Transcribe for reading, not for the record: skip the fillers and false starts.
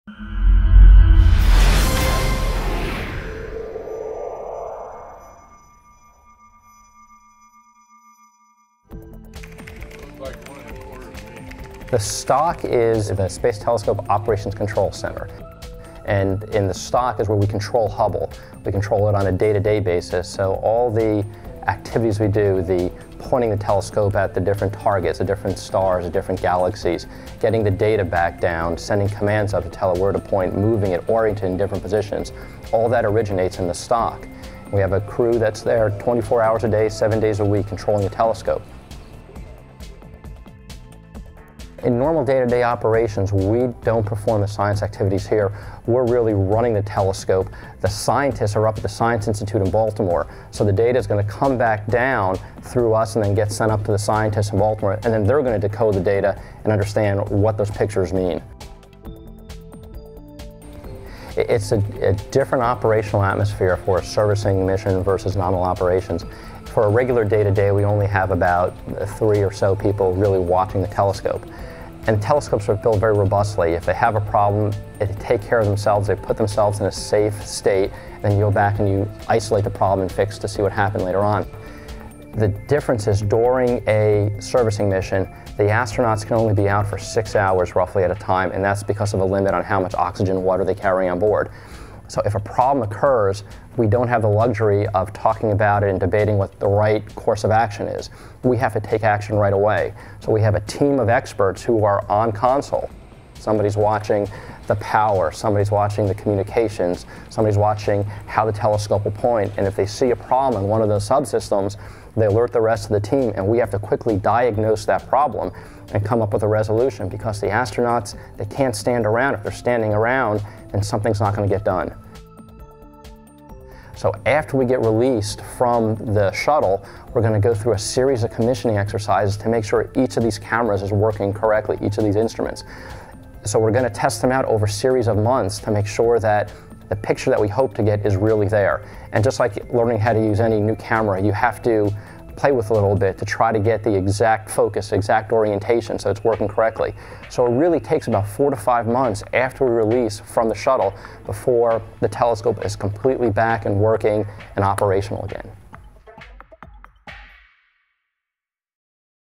The stock is the Space Telescope Operations Control Center. And in the stock is where we control Hubble. We control it on a day-to-day basis, so all the activities we do, the pointing the telescope at the different targets, the different stars, the different galaxies, getting the data back down, sending commands up to tell it where to point, moving it, orienting in different positions, all that originates in the stock. We have a crew that's there 24 hours a day, 7 days a week, controlling the telescope. In normal day-to-day operations, we don't perform the science activities here. We're really running the telescope. The scientists are up at the Science Institute in Baltimore, so the data is going to come back down through us and then get sent up to the scientists in Baltimore, and then they're going to decode the data and understand what those pictures mean. It's a different operational atmosphere for a servicing mission versus nominal operations. For a regular day-to-day, we only have about 3 or so people really watching the telescope. And telescopes are built very robustly. If they have a problem, they take care of themselves, they put themselves in a safe state, and then you go back and you isolate the problem and fix to see what happened later on. The difference is during a servicing mission, the astronauts can only be out for 6 hours roughly at a time, and that's because of a limit on how much oxygen and water they carry on board. So if a problem occurs, we don't have the luxury of talking about it and debating what the right course of action is. We have to take action right away. So we have a team of experts who are on console. Somebody's watching the power, somebody's watching the communications, somebody's watching how the telescope will point, and if they see a problem in one of those subsystems, they alert the rest of the team, and we have to quickly diagnose that problem and come up with a resolution, because the astronauts, they can't stand around. If they're standing around, then something's not going to get done. So after we get released from the shuttle, we're going to go through a series of commissioning exercises to make sure each of these cameras is working correctly, each of these instruments. So we're going to test them out over a series of months to make sure that the picture that we hope to get is really there. And just like learning how to use any new camera, you have to play with it a little bit to try to get the exact focus, exact orientation so it's working correctly. So it really takes about 4 to 5 months after we release from the shuttle before the telescope is completely back and working and operational again.